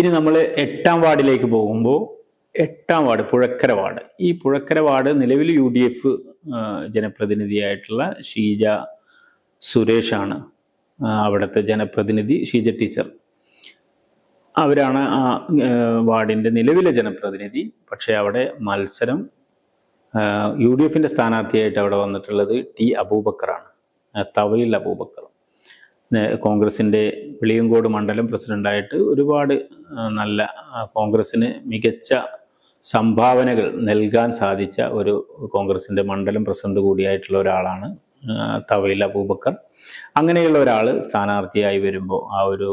ഇനി നമ്മൾ 8ാം വാർഡിലേക്ക് പോകുമ്പോൾ 8ാം വാർഡ് പുഴക്കര വാർഡ്. ഈ പുഴക്കര വാർഡ് നിലവിൽ UDF ജനപ്രതിനിധിയായിട്ടുള്ള ഷീജ സുരേഷാണ് അവിടുത്തെ ജനപ്രതിനിധി. ഷീജ ടീച്ചർ അവരാണ് ആ വാർഡിൻ്റെ നിലവിലെ ജനപ്രതിനിധി. പക്ഷേ അവിടെ മത്സരം UDFിൻ്റെ സ്ഥാനാർത്ഥിയായിട്ട് അവിടെ വന്നിട്ടുള്ളത് ടി അബൂബക്കറാണ്, തവയിൽ അബൂബക്കർ. കോൺഗ്രസിൻ്റെ വെളിയങ്കോട് മണ്ഡലം പ്രസിഡൻ്റായിട്ട് ഒരുപാട് നല്ല കോൺഗ്രസ്സിന് മികച്ച സംഭാവനകൾ നൽകാൻ സാധിച്ച ഒരു കോൺഗ്രസിൻ്റെ മണ്ഡലം പ്രസിഡന്റ് കൂടിയായിട്ടുള്ള ഒരാളാണ് തവയിൽ അബൂബക്കർ. അങ്ങനെയുള്ള ഒരാൾ സ്ഥാനാർത്ഥിയായി വരുമ്പോൾ ആ ഒരു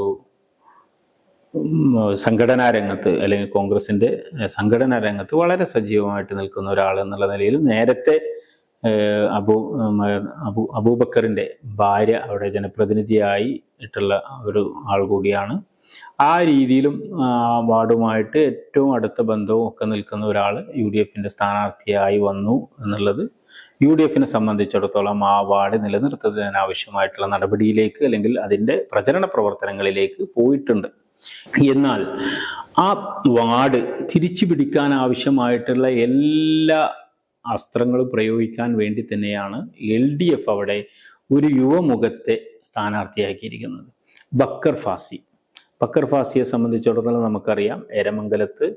സംഘടനാ രംഗത്ത് അല്ലെങ്കിൽ കോൺഗ്രസിൻ്റെ സംഘടനാ രംഗത്ത് വളരെ സജീവമായിട്ട് നിൽക്കുന്ന ഒരാൾ എന്നുള്ള നിലയിൽ നേരത്തെ അബൂബക്കറിൻ്റെ ഭാര്യ അവിടെ ജനപ്രതിനിധിയായി ഇട്ടുള്ള ഒരു ആൾ കൂടിയാണ്. ആ രീതിയിലും വാർഡുമായിട്ട് ഏറ്റവും അടുത്ത ബന്ധവും ഒക്കെ നിൽക്കുന്ന ഒരാൾ UDFിൻ്റെ സ്ഥാനാർത്ഥിയായി വന്നു എന്നുള്ളത് UDFിനെ സംബന്ധിച്ചിടത്തോളം ആ വാർഡ് നിലനിർത്തുന്നതിന് ആവശ്യമായിട്ടുള്ള നടപടിയിലേക്ക് അല്ലെങ്കിൽ അതിൻ്റെ പ്രചരണ പ്രവർത്തനങ്ങളിലേക്ക് പോയിട്ടുണ്ട്. എന്നാൽ ആ വാർഡ് തിരിച്ചു പിടിക്കാൻ ആവശ്യമായിട്ടുള്ള എല്ലാ അസ്ത്രങ്ങളും പ്രയോഗിക്കാൻ വേണ്ടി തന്നെയാണ് LDF അവിടെ ഒരു യുവമുഖത്തെ സ്ഥാനാർത്ഥിയാക്കിയിരിക്കുന്നത്. ബക്കർ ഫാസിയെ സംബന്ധിച്ചിടത്തോളം നമുക്കറിയാം, എരമംഗലത്ത്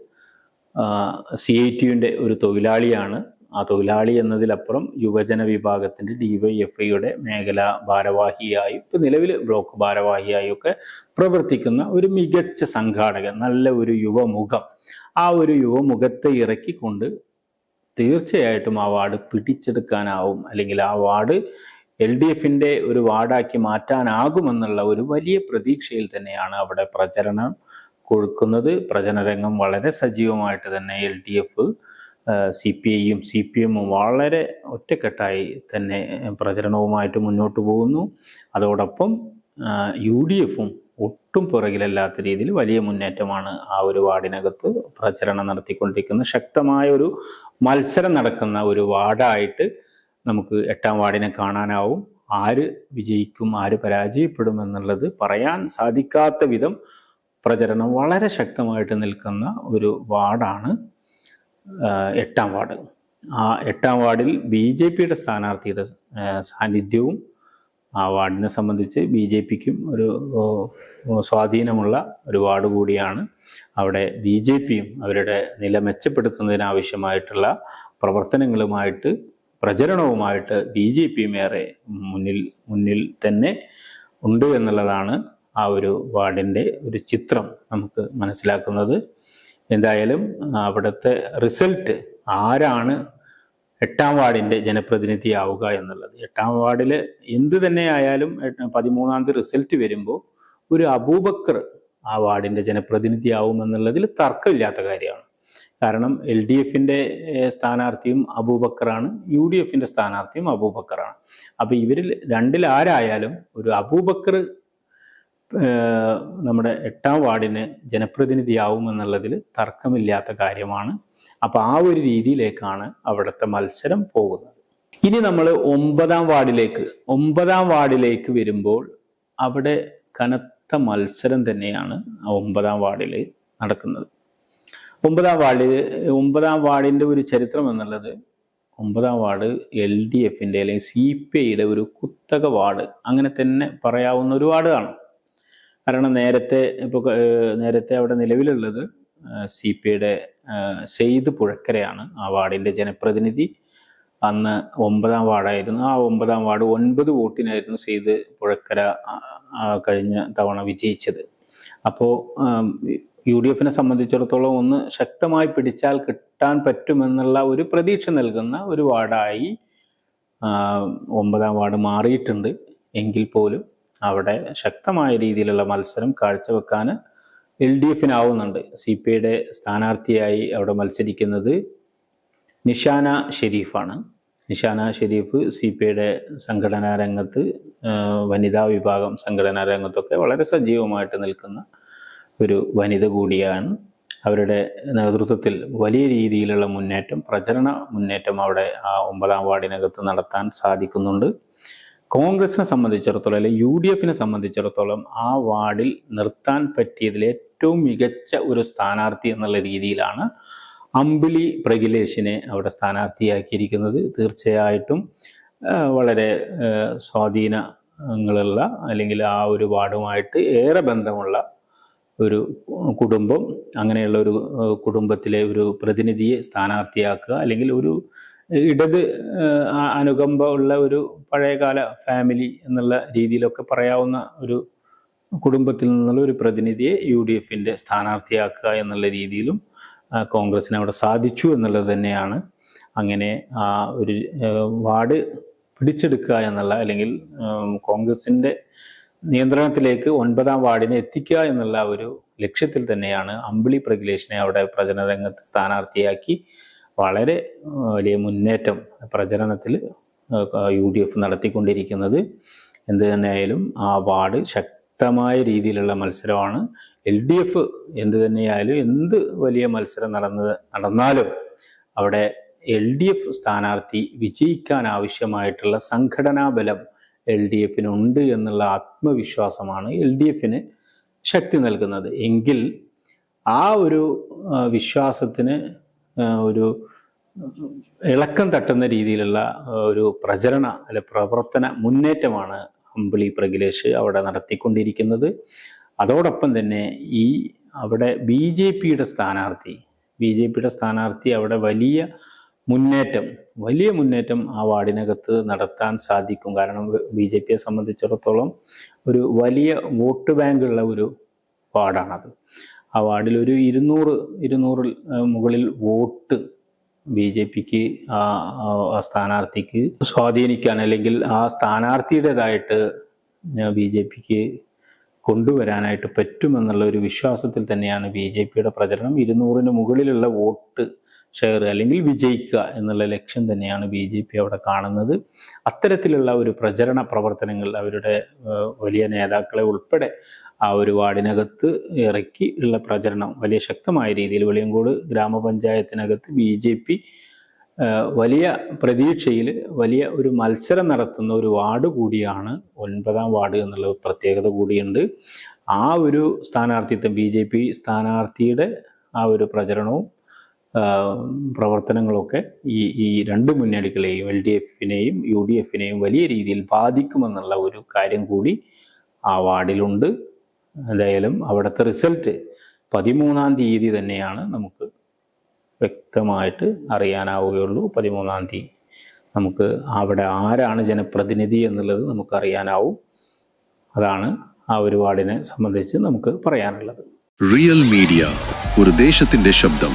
CITUവിൻ്റെ ഒരു തൊഴിലാളിയാണ്. ആ തൊഴിലാളി എന്നതിലപ്പുറം യുവജന വിഭാഗത്തിൻ്റെ DYFIയുടെ മേഖലാ ഭാരവാഹിയായും ഇപ്പം നിലവിൽ ബ്ലോക്ക് ഭാരവാഹിയായും ഒക്കെ പ്രവർത്തിക്കുന്ന ഒരു മികച്ച സംഘാടകൻ, നല്ല ഒരു യുവമുഖം. ആ ഒരു യുവമുഖത്തെ ഇറക്കിക്കൊണ്ട് തീർച്ചയായിട്ടും ആ വാർഡ് പിടിച്ചെടുക്കാനാവും, അല്ലെങ്കിൽ ആ വാർഡ് LDFിൻ്റെ ഒരു വാർഡാക്കി മാറ്റാനാകുമെന്നുള്ള ഒരു വലിയ പ്രതീക്ഷയിൽ തന്നെയാണ് അവിടെ പ്രചരണം കൊടുക്കുന്നത്. പ്രചരണരംഗം വളരെ സജീവമായിട്ട് തന്നെ LDF, CPIയും CPMും വളരെ ഒറ്റക്കെട്ടായി തന്നെ പ്രചരണവുമായിട്ട് മുന്നോട്ട് പോകുന്നു. അതോടൊപ്പം UDFും ഒട്ടും പുറകിലല്ലാത്ത രീതിയിൽ വലിയ മുന്നേറ്റമാണ് ആ ഒരു വാർഡിനകത്ത് പ്രചരണം നടത്തിക്കൊണ്ടിരിക്കുന്നത്. ശക്തമായ ഒരു മത്സരം നടക്കുന്ന ഒരു വാർഡായിട്ട് നമുക്ക് 8ാം വാർഡിനെ കാണാനാവും. ആര് വിജയിക്കും ആര് പരാജയപ്പെടും എന്നുള്ളത് പറയാൻ സാധിക്കാത്ത വിധം പ്രചരണം വളരെ ശക്തമായിട്ട് നിൽക്കുന്ന ഒരു വാർഡാണ് 8ാം വാർഡ്. ആ 8ാം വാർഡിൽ BJPയുടെ സ്ഥാനാർത്ഥിയുടെ സാന്നിധ്യവും ആ വാർഡിനെ സംബന്ധിച്ച് BJPക്കും ഒരു സ്വാധീനമുള്ള ഒരു വാർഡ് കൂടിയാണ്. അവിടെ BJPയും അവരുടെ നില മെച്ചപ്പെടുത്തുന്നതിനാവശ്യമായിട്ടുള്ള പ്രവർത്തനങ്ങളുമായിട്ട് പ്രചരണവുമായിട്ട് BJPയും ഏറെ മുന്നിൽ തന്നെ ഉണ്ട് എന്നുള്ളതാണ് ആ ഒരു വാർഡിൻ്റെ ഒരു ചിത്രം നമുക്ക് മനസ്സിലാക്കുന്നത്. എന്തായാലും അവിടുത്തെ റിസൾട്ട് ആരാണ് 8ാം വാർഡിൻ്റെ ജനപ്രതിനിധിയാവുക എന്നുള്ളത്, 8ാം വാർഡിൽ എന്ത് തന്നെ ആയാലും 13ാം തീയതി റിസൾട്ട് വരുമ്പോൾ ഒരു അബൂബക്കർ ആ വാർഡിൻ്റെ ജനപ്രതിനിധിയാവും എന്നുള്ളതിൽ തർക്കമില്ലാത്ത കാര്യമാണ്. കാരണം LDFിൻ്റെ സ്ഥാനാർത്ഥിയും അബൂബക്കറാണ്, UDFിൻ്റെ സ്ഥാനാർത്ഥിയും അബൂബക്കറാണ്. അപ്പോൾ ഇവരിൽ രണ്ടിൽ ആരായാലും ഒരു അബൂബക്കർ നമ്മുടെ 8ാം വാർഡിന് ജനപ്രതിനിധിയാവും എന്നുള്ളതിൽ തർക്കമില്ലാത്ത കാര്യമാണ്. അപ്പോൾ ആ ഒരു രീതിയിലേക്കാണ് അവിടുത്തെ മത്സരം പോകുന്നത്. ഇനി നമ്മൾ 9ാം വാർഡിലേക്ക് വരുമ്പോൾ അവിടെ കനത്ത മത്സരം തന്നെയാണ് 9ാം വാർഡിൽ നടക്കുന്നത്. 9ാം വാർഡിൻ്റെ ഒരു ചരിത്രം എന്നുള്ളത് 9ാം വാർഡ് LDFിൻ്റെ അല്ലെങ്കിൽ CPIയുടെ ഒരു കുത്തക വാർഡ് അങ്ങനെ തന്നെ പറയാവുന്ന ഒരു വാർഡാണ്. കാരണം നേരത്തെ അവിടെ നിലവിലുള്ളത് CPIയുടെ സെയ്ദ് പുഴക്കരയാണ് ആ വാർഡിൻ്റെ ജനപ്രതിനിധി. അന്ന് 9ാം വാർഡായിരുന്നു. ആ 9ാം വാർഡ് 9 വോട്ടിനായിരുന്നു സെയ്ദ് പുഴക്കര കഴിഞ്ഞ തവണ വിജയിച്ചത്. അപ്പോൾ UDFിനെ സംബന്ധിച്ചിടത്തോളം ഒന്ന് ശക്തമായി പിടിച്ചാൽ കിട്ടാൻ പറ്റുമെന്നുള്ള ഒരു പ്രതീക്ഷ നൽകുന്ന ഒരു വാർഡായി 9ാം വാർഡ് മാറിയിട്ടുണ്ട്. എങ്കിൽ പോലും അവിടെ ശക്തമായ രീതിയിലുള്ള മത്സരം കാഴ്ചവെക്കാൻ LDFിനാവുന്നുണ്ട്. CPIയുടെ സ്ഥാനാർത്ഥിയായി അവിടെ മത്സരിക്കുന്നത് നിഷാന ഷെരീഫാണ്. നിഷാന ഷെരീഫ് CPIയുടെ സംഘടനാ രംഗത്ത് വനിതാ വിഭാഗം സംഘടനാ രംഗത്തൊക്കെ വളരെ സജീവമായിട്ട് നിൽക്കുന്ന ഒരു വനിത കൂടിയാണ്. അവരുടെ നേതൃത്വത്തിൽ വലിയ രീതിയിലുള്ള പ്രചരണ മുന്നേറ്റം അവിടെ ആ 9ാം വാർഡിനകത്ത് നടത്താൻ സാധിക്കുന്നുണ്ട്. കോൺഗ്രസിനെ സംബന്ധിച്ചിടത്തോളം അല്ലെങ്കിൽ UDFിനെ സംബന്ധിച്ചിടത്തോളം ആ വാർഡിൽ നിർത്താൻ പറ്റിയതിൽ ഏറ്റവും മികച്ച ഒരു സ്ഥാനാർത്ഥി എന്നുള്ള രീതിയിലാണ് അമ്പിളി പ്രഗിലേഷിനെ അവിടെ സ്ഥാനാർത്ഥിയാക്കിയിരിക്കുന്നത്. തീർച്ചയായിട്ടും വളരെ സ്വാധീനങ്ങളുള്ള അല്ലെങ്കിൽ ആ ഒരു വാർഡുമായിട്ട് ഏറെ ബന്ധമുള്ള ഒരു കുടുംബം, അങ്ങനെയുള്ള ഒരു കുടുംബത്തിലെ ഒരു പ്രതിനിധിയെ സ്ഥാനാർത്ഥിയാക്കുക, അല്ലെങ്കിൽ ഒരു ഇടത് അനുകമ്പ ഉള്ള ഒരു പഴയകാല ഫാമിലി എന്നുള്ള രീതിയിലൊക്കെ പറയാവുന്ന ഒരു കുടുംബത്തിൽ നിന്നുള്ള ഒരു പ്രതിനിധിയെ UDFന്റെ സ്ഥാനാർത്ഥിയാക്കുക എന്നുള്ള രീതിയിലും കോൺഗ്രസിന് അവിടെ സാധിച്ചു എന്നുള്ളത് തന്നെയാണ്. അങ്ങനെ ആ ഒരു വാർഡ് പിടിച്ചെടുക്കുക എന്നുള്ള, അല്ലെങ്കിൽ കോൺഗ്രസിൻ്റെ നിയന്ത്രണത്തിലേക്ക് 9ാം വാർഡിനെ എത്തിക്കുക എന്നുള്ള ഒരു ലക്ഷ്യത്തിൽ തന്നെയാണ് അമ്പിളി പ്രഗിലേഷിനെ അവിടെ പ്രചരണ രംഗത്ത് സ്ഥാനാർത്ഥിയാക്കി വളരെ വലിയ മുന്നേറ്റം പ്രചരണത്തിൽ UDF നടത്തിക്കൊണ്ടിരിക്കുന്നത്. എന്ത് തന്നെയായാലും ആ വാർഡ് ശക്തമായ രീതിയിലുള്ള മത്സരമാണ്. LDF എന്ത് തന്നെയായാലും എന്ത് വലിയ മത്സരം നടന്നാലും അവിടെ LDF സ്ഥാനാർത്ഥി വിജയിക്കാൻ ആവശ്യമായിട്ടുള്ള സംഘടനാ ബലം LDFനുണ്ട് എന്നുള്ള ആത്മവിശ്വാസമാണ് LDFന് ശക്തി നൽകുന്നത്. എങ്കിൽ ആ ഒരു വിശ്വാസത്തിന് ഒരു ഇളക്കം തട്ടുന്ന രീതിയിലുള്ള ഒരു പ്രവർത്തന മുന്നേറ്റമാണ് അമ്പിളി പ്രഗിലേഷ് അവിടെ നടത്തിക്കൊണ്ടിരിക്കുന്നത്. അതോടൊപ്പം തന്നെ അവിടെ BJPയുടെ സ്ഥാനാർത്ഥി അവിടെ വലിയ മുന്നേറ്റം ആ വാർഡിനകത്ത് നടത്താൻ സാധിക്കും. കാരണം BJPയെ സംബന്ധിച്ചിടത്തോളം ഒരു വലിയ വോട്ട് ബാങ്കുള്ള ഒരു വാർഡാണത്. ആ വാർഡിൽ ഒരു 200 മുകളിൽ വോട്ട് BJPക്ക് ആ സ്ഥാനാർത്ഥിക്ക് സ്വാധീനിക്കാൻ, അല്ലെങ്കിൽ ആ സ്ഥാനാർത്ഥിയുടേതായിട്ട് BJPക്ക് കൊണ്ടുവരാനായിട്ട് പറ്റുമെന്നുള്ള ഒരു വിശ്വാസത്തിൽ തന്നെയാണ് BJPയുടെ പ്രചരണം. 200ന് മുകളിലുള്ള വോട്ട് ഷെയർ അല്ലെങ്കിൽ വിജയിക്കുക എന്നുള്ള ലക്ഷ്യം തന്നെയാണ് BJP അവിടെ കാണുന്നത്. അത്തരത്തിലുള്ള ഒരു പ്രചരണ പ്രവർത്തനങ്ങൾ അവരുടെ വലിയ നേതാക്കളെ ഉൾപ്പെടെ ആ ഒരു വാർഡിനകത്ത് ഇറക്കി ഉള്ള പ്രചരണം വലിയ ശക്തമായ രീതിയിൽ വെളിയങ്കോട് ഗ്രാമപഞ്ചായത്തിനകത്ത് BJP വലിയ പ്രതീക്ഷയിൽ വലിയ ഒരു മത്സരം നടത്തുന്ന ഒരു വാർഡ് കൂടിയാണ് 9ാം വാർഡ് എന്നുള്ള പ്രത്യേകത കൂടിയുണ്ട്. ആ ഒരു സ്ഥാനാർത്ഥിത്വം BJP സ്ഥാനാർത്ഥിയുടെ ആ ഒരു പ്രചരണവും പ്രവർത്തനങ്ങളൊക്കെ ഈ രണ്ട് മുന്നണികളെയും LDFനെയും UDFനെയും വലിയ രീതിയിൽ ബാധിക്കുമെന്നുള്ള ഒരു കാര്യം കൂടി ആ വാർഡിലുണ്ട്. എന്തായാലും അവിടുത്തെ റിസൾട്ട് 13ാം തീയതി തന്നെയാണ് നമുക്ക് വ്യക്തമായിട്ട് അറിയാനാവുകയുള്ളൂ. 13ാം തീയതി നമുക്ക് അവിടെ ആരാണ് ജനപ്രതിനിധി എന്നുള്ളത് നമുക്ക് അറിയാനാവും. അതാണ് ആ ഒരു വാർഡിനെ സംബന്ധിച്ച് നമുക്ക് പറയാനുള്ളത്. റിയൽ മീഡിയ, ഒരു ദേശത്തിന്റെ ശബ്ദം.